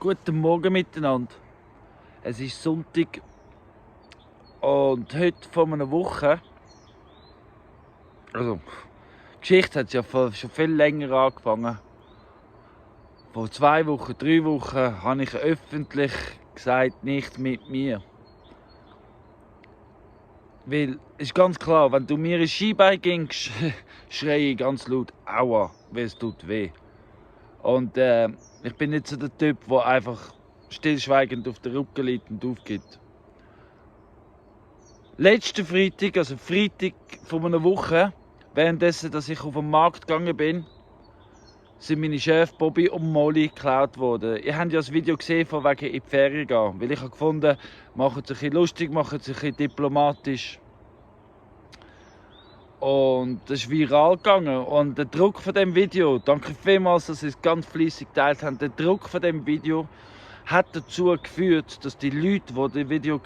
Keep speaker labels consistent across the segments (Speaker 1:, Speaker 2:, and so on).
Speaker 1: Guten Morgen miteinander. Es ist Sonntag und heute vor einer Woche, also die Geschichte hat ja schon viel länger angefangen. Vor 2 Wochen, 3 Wochen habe ich öffentlich gesagt, nicht mit mir. Weil es ist ganz klar, wenn du mir ein Skibein gingst, schreie ich ganz laut «Aua», weil es tut weh. Und ich bin nicht so der Typ, der einfach stillschweigend auf den Rücken liegt und aufgibt. Letzten Freitag, also Freitag vor einer Woche, währenddessen, dass ich auf den Markt gegangen bin, sind meine Chefs Bobby und Molly geklaut worden. Ihr habt ja das Video gesehen, von wegen in die Ferien gehen. Weil ich habe gefunden, machen es ein bisschen lustig, machen es ein bisschen diplomatisch. Und das ist viral gegangen. Und der Druck von dem Video, danke vielmals, dass Sie es ganz fleissig geteilt haben, der Druck von dem Video hat dazu geführt, dass die Leute, die das Video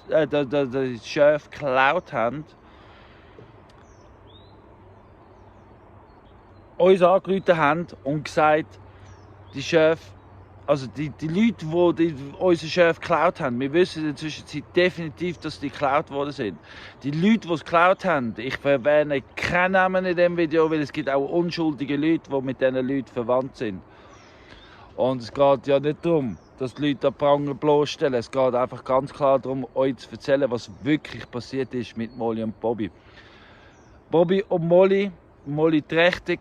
Speaker 1: den Chef geklaut haben, uns angerufen haben und gesagt, die Chef, also die Leute, die unseren Chef geklaut haben, wir wissen in der Zwischenzeit definitiv, dass die geklaut worden sind. Die Leute, die es geklaut haben, ich erwähne keinen Namen in diesem Video, weil es gibt auch unschuldige Leute, die mit diesen Leuten verwandt sind. Und es geht ja nicht darum, dass die Leute an Pranger bloßstellen. Es geht einfach ganz klar darum, euch zu erzählen, was wirklich passiert ist mit Molly und Bobby. Bobby und Molly trächtig,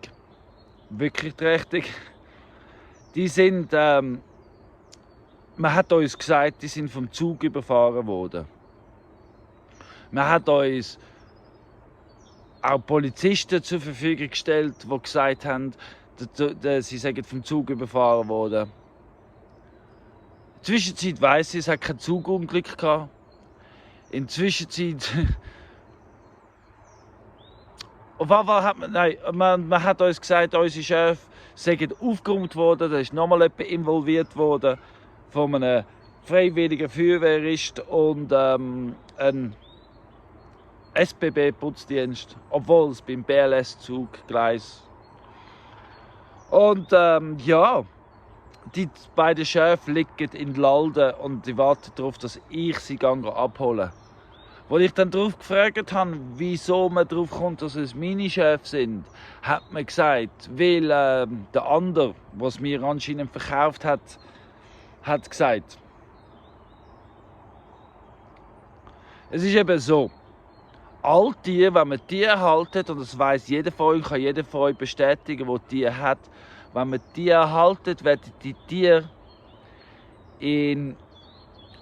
Speaker 1: wirklich trächtig. Die sind, man hat uns gesagt, die sind vom Zug überfahren worden. Man hat uns auch Polizisten zur Verfügung gestellt, die gesagt haben, sie seien vom Zug überfahren worden. In der Zwischenzeit weiss ich, es hat kein Zugunglück gehabt. In der Zwischenzeit auf jeden Fall hat man hat uns gesagt, unsere Chefs seien aufgeräumt worden, da ist nochmal jemand involviert worden von einem freiwilligen Feuerwehrist und ein SBB-Putzdienst, obwohl es beim BLS-Zuggleis. Und ja, die beiden Chefs liegen in Lalden und die warten darauf, dass ich sie abholen gehe. Als ich dann darauf gefragt habe, wieso man darauf kommt, dass es meine Chefs sind, hat man gesagt, weil der andere, was mir anscheinend verkauft hat, hat gesagt. Es ist eben so, all die, wenn man Tiere haltet, und das weiss jeder von euch, kann jeder von euch bestätigen, der Tiere hat, wenn man Tiere haltet, werden die Tiere in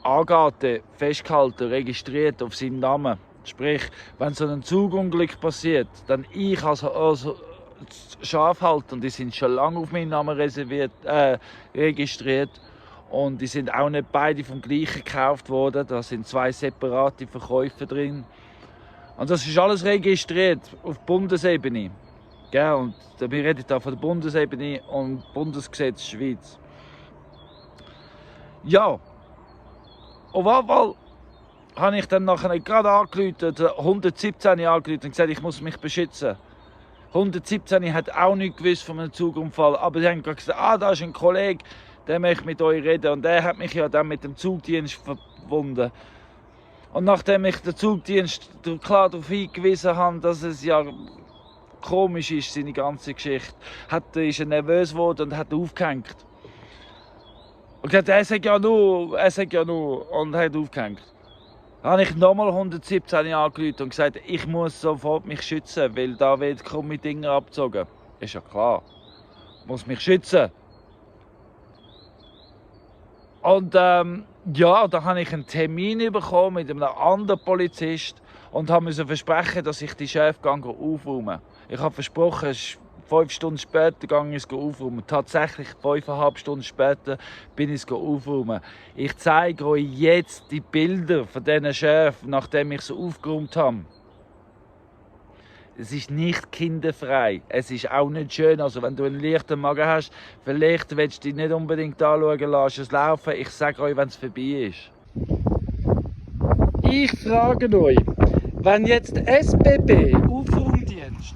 Speaker 1: Agathe festgehalten, registriert auf seinen Namen. Sprich, wenn so ein Zugunglück passiert, dann ich als Schafhalter, und die sind schon lange auf meinen Namen registriert und die sind auch nicht beide vom gleichen gekauft worden, da sind 2 separate Verkäufer drin. Und das ist alles registriert auf Bundesebene. Ja, und wir reden hier von der Bundesebene und Bundesgesetz Schweiz. Ja. Auf jeden Fall habe ich dann nachher gerade angerufen, 117 angerufen und gesagt, ich muss mich beschützen. 117 hat auch nichts gewusst von einem Zugunfall, aber sie haben gesagt, da ist ein Kollege, der möchte mit euch reden und der hat mich ja dann mit dem Zugdienst verbunden. Und nachdem ich den Zugdienst klar darauf hingewiesen habe, dass es ja komisch ist, seine ganze Geschichte, ist er nervös geworden und hat aufgehängt. Und gesagt, er sagt ja nur, und hat aufgehängt. Dann habe ich nochmal 117 angerufen und gesagt, ich muss sofort mich schützen, weil da wird krumme Dinge abgezogen. Ist ja klar, ich muss mich schützen. Und ja, da habe ich einen Termin bekommen mit einem anderen Polizist und musste versprechen, dass ich die Chefgang aufräume. Ich habe versprochen, 5 Stunden später ging ich es aufräumen. Tatsächlich 5,5 Stunden später bin ich es aufräumen. Ich zeige euch jetzt die Bilder von diesen Chefs, nachdem ich sie aufgeräumt habe. Es ist nicht kinderfrei. Es ist auch nicht schön. Also wenn du einen leichten Magen hast, vielleicht willst du dich nicht unbedingt anschauen, lass es laufen. Ich sage euch, wenn es vorbei ist. Ich frage euch, wenn jetzt SBB Aufräumdienst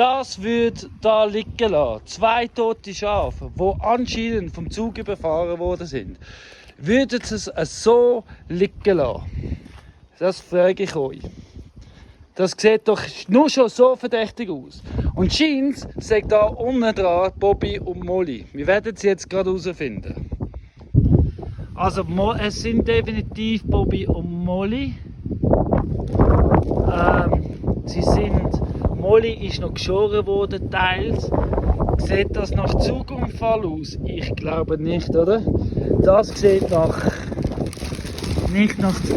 Speaker 1: das würde da liegen lassen, 2 tote Schafe, die anscheinend vom Zug überfahren worden sind, würden sie es so liegen lassen? Das frage ich euch. Das sieht doch nur schon so verdächtig aus. Und scheint sagt da unten dran Bobby und Molly. Wir werden sie jetzt gerade herausfinden. Also es sind definitiv Bobby und Molly. Molly ist noch geschoren worden, teils. Sieht das nach Zugunfall aus? Ich glaube nicht, oder? Das sieht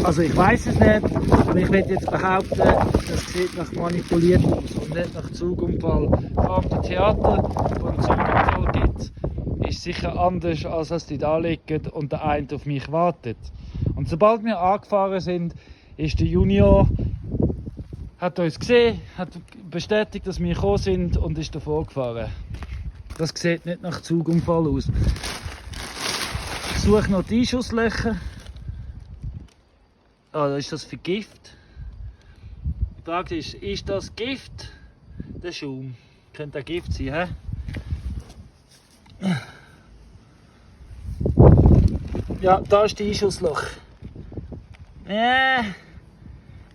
Speaker 1: also ich weiß es nicht, aber ich werde jetzt behaupten, das sieht nach manipuliert aus und nicht nach Zugunfall. Vor allem das Theater, wo einen Zugunfall gibt, ist sicher anders, als dass die da liegen und der eine auf mich wartet. Und sobald wir angefahren sind, ist der Junior, hat uns gesehen, hat bestätigt, dass wir gekommen sind und ist davor gefahren. Das sieht nicht nach Zugunfall aus. Ich suche noch die Einschusslöcher. Ah, da ist das für Gift. Die Frage ist das Gift? Der Schaum. Könnte auch Gift sein, hä? Ja, da ist die Einschussloch.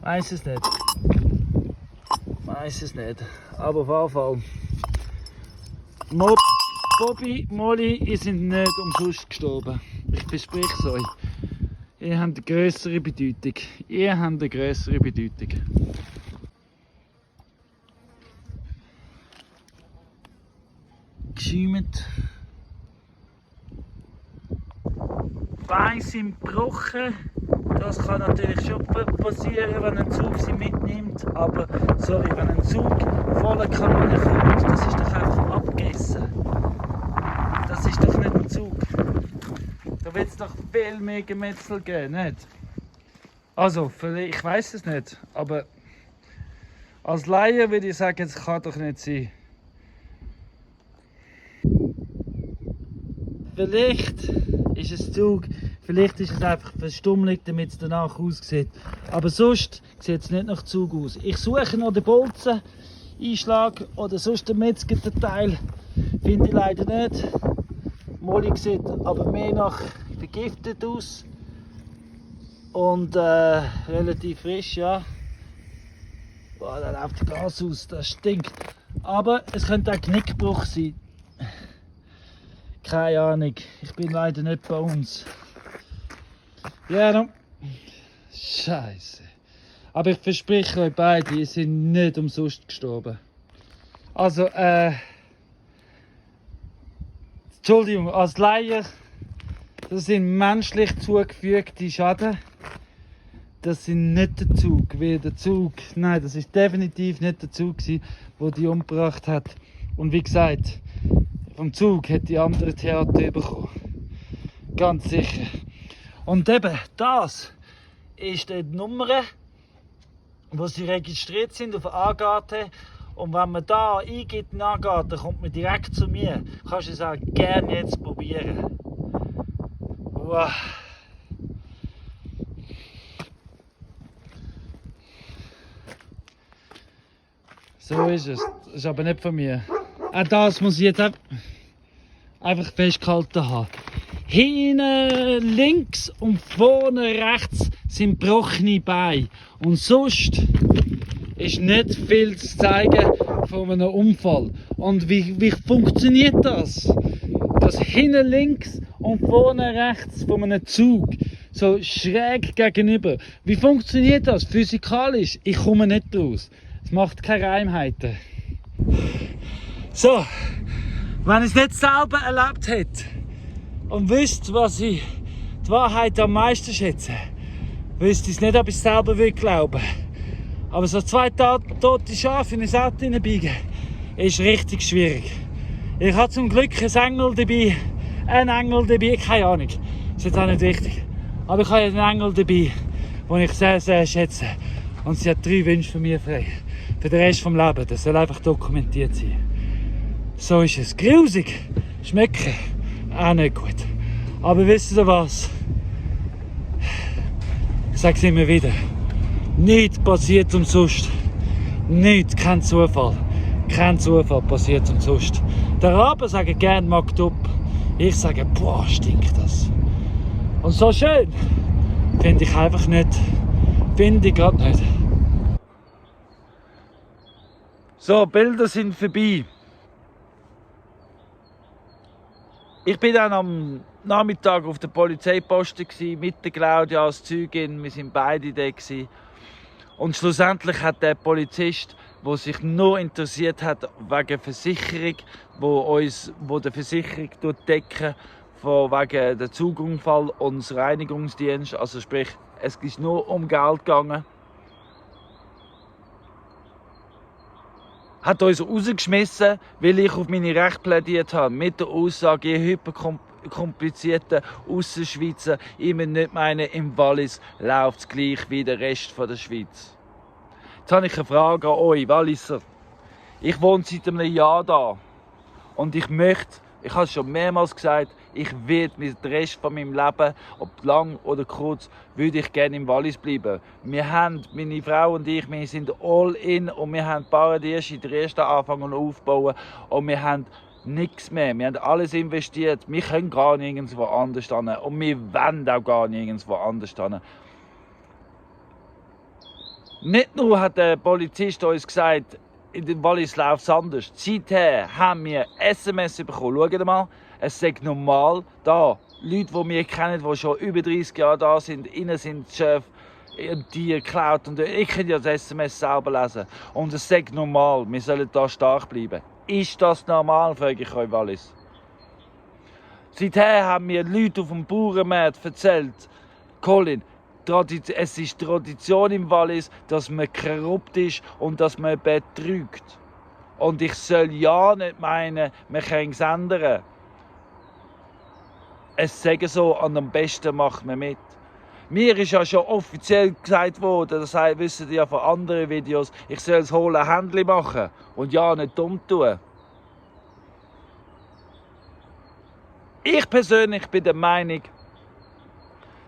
Speaker 1: Weiß es nicht. Weiß es nicht. Aber auf jeden Fall. Bobby, Molly, ihr sind nicht umsonst gestorben. Ich verspreche es euch. Ihr habt eine grössere Bedeutung. Ihr habt eine grössere Bedeutung. Geschäumt. Beine sind gebrochen. Das kann natürlich schon passieren, wenn ein Zug sie mitnimmt. Aber sorry, wenn ein Zug voller Kanone kommt, das ist doch einfach abgegessen. Das ist doch nicht ein Zug. Da wird es doch viel mehr Gemetzel geben, nicht? Also, ich weiß es nicht, aber als Laie würde ich sagen, es kann doch nicht sein. Vielleicht ist es Zug, vielleicht ist es einfach Verstummlung, damit es danach aussieht. Aber sonst sieht es nicht nach Zug aus. Ich suche noch den Bolzeneinschlag oder sonst den metzgerten Teil. Finde ich leider nicht. Molly sieht aber mehr nach vergiftet aus und relativ frisch, ja. Boah, da läuft Gas aus, das stinkt. Aber es könnte auch Knickbruch sein. Keine Ahnung, ich bin leider nicht bei uns. Ja, no. Scheiße. Aber ich verspreche euch beide, ihr seid nicht umsonst gestorben. Also, Entschuldigung, als Laie, das sind menschlich zugefügte Schäden. Das sind nicht der Zug, wie der Zug. Nein, das ist definitiv nicht der Zug, der die umgebracht hat. Und wie gesagt, vom Zug hat die andere Theater bekommen. Ganz sicher. Und eben, das ist die Nummer, wo sie registriert sind auf Agathe. Und wenn man da eingibt in Agathe, kommt man direkt zu mir. Kannst du es auch gerne jetzt probieren. Wow. So ist es. Das ist aber nicht von mir. Auch das muss ich jetzt einfach festgehalten haben. Hinten links und vorne rechts sind gebrochene Beine. Und sonst ist nicht viel zu zeigen von einem Unfall. Und wie funktioniert das? Das hinten links und vorne rechts von einem Zug, so schräg gegenüber. Wie funktioniert das physikalisch? Ich komme nicht raus. Es macht keine Reimheiten. So, wenn ich es nicht selber erlebt hätte und wüsste, was ich die Wahrheit am meisten schätze, wüsste ich es nicht, ob ich es selber glauben will. Aber so 2 tote Schafe in ein Auto hineinbiegen, ist richtig schwierig. Ich habe zum Glück ein Engel dabei, keine Ahnung, das ist jetzt auch nicht wichtig. Aber ich habe einen Engel dabei, den ich sehr, sehr schätze. Und sie hat 3 Wünsche von mir frei. Für den Rest des Lebens. Das soll einfach dokumentiert sein. So ist es. Grusig. Schmecken. Auch nicht gut. Aber wisst ihr was? Ich sage es immer wieder. Nichts passiert umsonst. Nichts, kein Zufall.
Speaker 2: Kein Zufall passiert sonst. Der Raben sagen gerne Magdub. Ich sage, boah, stinkt das. Und so schön finde ich einfach nicht. Finde ich gerade nicht.
Speaker 1: So, Bilder sind vorbei. Ich bin dann am Nachmittag auf der Polizeiposten mit der Claudia als Zeugin. Wir sind beide da. Und schlussendlich hat der Polizist, der sich nur interessiert hat wegen Versicherung, wo der Versicherung decken wegen der Zugunfall und Reinigungsdienst, also sprich, es ist nur um Geld gegangen, hat uns rausgeschmissen, weil ich auf meine Rechte plädiert habe. Mit der Aussage, ihr hyperkomplizierten Aussenschweizer, ich muss nicht meinen, im Wallis läuft es gleich wie der Rest der Schweiz. Jetzt habe ich eine Frage an euch, Walliser. Ich wohne seit einem Jahr da und ich habe es schon mehrmals gesagt, ich werde mit dem Rest von meinem Leben, ob lang oder kurz, würde ich gerne im Wallis bleiben. Meine Frau und ich, wir sind all in und wir haben Paradies in der ersten anfangen aufbauen und wir haben nichts mehr. Wir haben alles investiert. Wir können gar nirgendwo anders hin und wir wollen auch gar nirgendwo anders hin. Nicht nur hat der Polizist uns gesagt, in den Wallis läuft es anders. Seither haben wir SMS bekommen. Schaut mal, es ist normal, da Leute, die wir kennen, die schon über 30 Jahre da sind, ihnen sind die Chefs und die geklaut. Und ich kann ja das SMS selber lesen. Und es ist normal, wir sollen da stark bleiben. Ist das normal, frage ich euch, Wallis? Seither haben mir Leute auf dem Bauernmarkt erzählt, Colin, es ist Tradition im Wallis, dass man korrupt ist und dass man betrügt. Und ich soll ja nicht meinen, man kann es ändern. Es sagen so, und am besten macht man mit. Mir ist ja schon offiziell gesagt worden, das wisst ihr ja von anderen Videos, ich soll das hohle Händchen machen und ja nicht dumm tun. Ich persönlich bin der Meinung,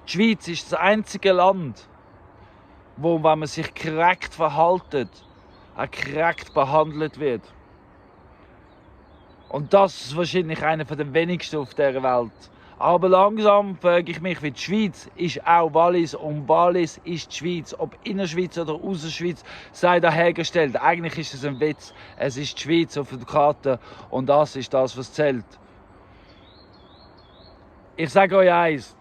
Speaker 1: die Schweiz ist das einzige Land, wo, wenn man sich korrekt verhält, auch korrekt behandelt wird. Und das ist wahrscheinlich einer der wenigsten auf dieser Welt. Aber langsam frage ich mich, wie die Schweiz ist auch Wallis und Wallis ist die Schweiz. Ob Innerschweiz oder Ausserschweiz sei dahergestellt. Eigentlich ist es ein Witz. Es ist die Schweiz auf der Karte und das ist das, was zählt. Ich sage euch eins.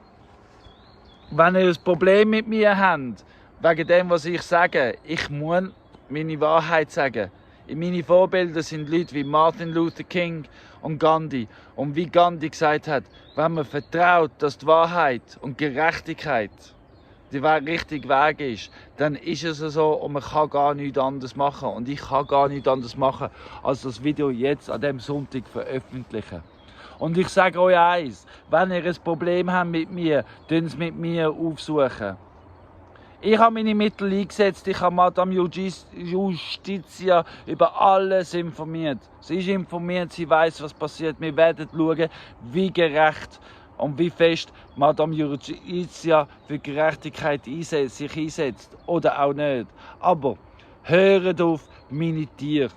Speaker 1: Wenn ihr ein Problem mit mir habt, wegen dem, was ich sage, ich muss meine Wahrheit sagen. Meine Vorbilder sind Leute wie Martin Luther King und Gandhi. Und wie Gandhi gesagt hat, wenn man vertraut, dass die Wahrheit und Gerechtigkeit der richtige Weg ist, dann ist es so und man kann gar nichts anderes machen. Und ich kann gar nichts anderes machen, als das Video jetzt an diesem Sonntag veröffentlichen. Und ich sage euch eins, wenn ihr ein Problem habt mit mir, dann es mit mir aufsuchen. Ich habe meine Mittel eingesetzt, ich habe Madame Justitia über alles informiert. Sie ist informiert, sie weiß, was passiert. Wir werden schauen, wie gerecht und wie fest Madame Justitia für Gerechtigkeit sich einsetzt oder auch nicht. Aber hört auf, meine Tiere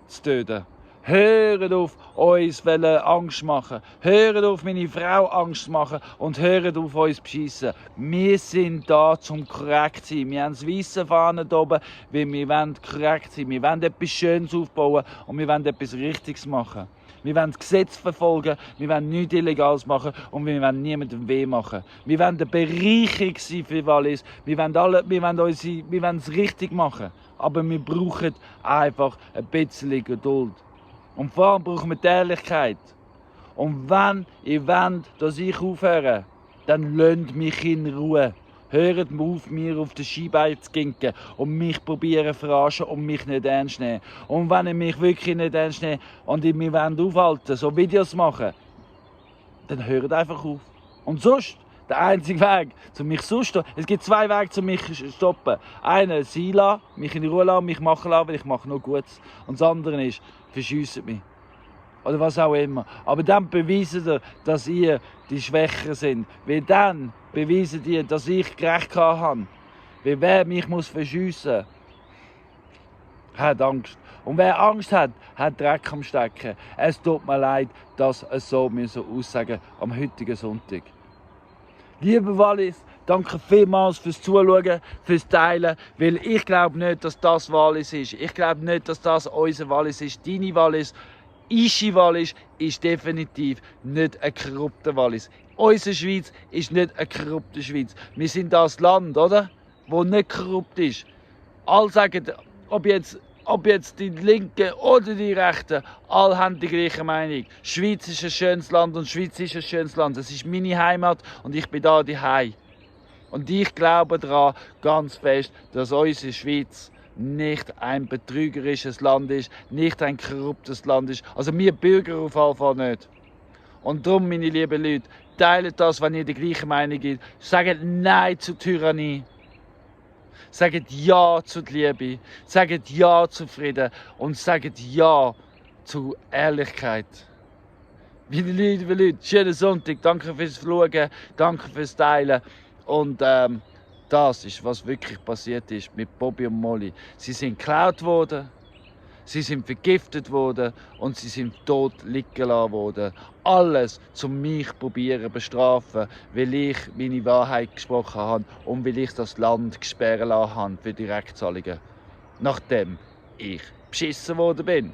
Speaker 1: zu töten. Hört auf, uns Angst machen. Hört auf, meine Frau Angst machen. Und hört auf, uns beschissen. Wir sind da, zum korrekt zu sein. Wir haben das weisse Fahnen hier oben, weil wir wollen korrekt sein. Wir wollen etwas Schönes aufbauen und wir wollen etwas Richtiges machen. Wir wollen das Gesetz verfolgen, wir wollen nichts Illegales machen und wir wollen niemandem weh machen. Wir wollen eine Bereicherung sein für Wallis. Wir wollen es richtig machen. Aber wir brauchen einfach ein bisschen Geduld. Und vor allem brauchen wir die Ehrlichkeit. Und wenn ihr wollt, dass ich aufhöre, dann lasst mich in Ruhe. Hört auf, mir auf den Skibein zu ginken und mich probieren zu verarschen und mich nicht ernst nehmen. Und wenn ihr mich wirklich nicht ernst nehmt und ihr mich aufhalten so Videos machen, dann hört einfach auf. Und sonst, der einzige Weg, um mich zu stoppen, es gibt zwei Wege, um mich zu stoppen. Einer, sie lassen, mich in Ruhe lassen, mich machen lassen, weil ich mache nur Gutes. Und das andere ist, verschiessen mich. Oder was auch immer. Aber dann beweisen ihr, dass ihr die Schwächer sind. Weil dann beweisen ihr, dass ich gerecht habe. Weil wer mich muss verschiessen, hat Angst. Und wer Angst hat, hat Dreck am Stecken. Es tut mir leid, dass es so aussagen am heutigen Sonntag. Lieber Wallis, danke vielmals fürs Zuschauen, fürs Teilen, weil ich glaube nicht, dass das Wallis ist. Ich glaube nicht, dass das unser Wallis ist. Deine Wallis, Ischi Wallis ist definitiv nicht ein korrupter Wallis. Unsere Schweiz ist nicht eine korrupte Schweiz. Wir sind das Land, oder? Wo nicht korrupt ist. Alle sagen, ob jetzt die Linken oder die Rechten, alle haben die gleiche Meinung. Die Schweiz ist ein schönes Land und die Schweiz ist ein schönes Land. Es ist meine Heimat und ich bin da daheim. Und ich glaube daran ganz fest, dass unsere Schweiz nicht ein betrügerisches Land ist, nicht ein korruptes Land ist. Also wir Bürger auf jeden Fall nicht. Und darum, meine lieben Leute, teilt das, wenn ihr die gleiche Meinung habt. Sagt Nein zur Tyrannie. Sagt Ja zur Liebe. Sagt Ja zu Frieden. Und sagt Ja zu Ehrlichkeit. Meine lieben Leute, schönen Sonntag. Danke fürs Schauen. Danke fürs Teilen. Und das ist, was wirklich passiert ist mit Bobby und Molly. Sie sind geklaut worden, sie sind vergiftet worden und sie sind tot liegen gelassen worden. Alles, um mich zu bestrafen, weil ich meine Wahrheit gesprochen habe und weil ich das Land sperren lassen habe für Direktzahlungen. Nachdem ich beschissen worden bin.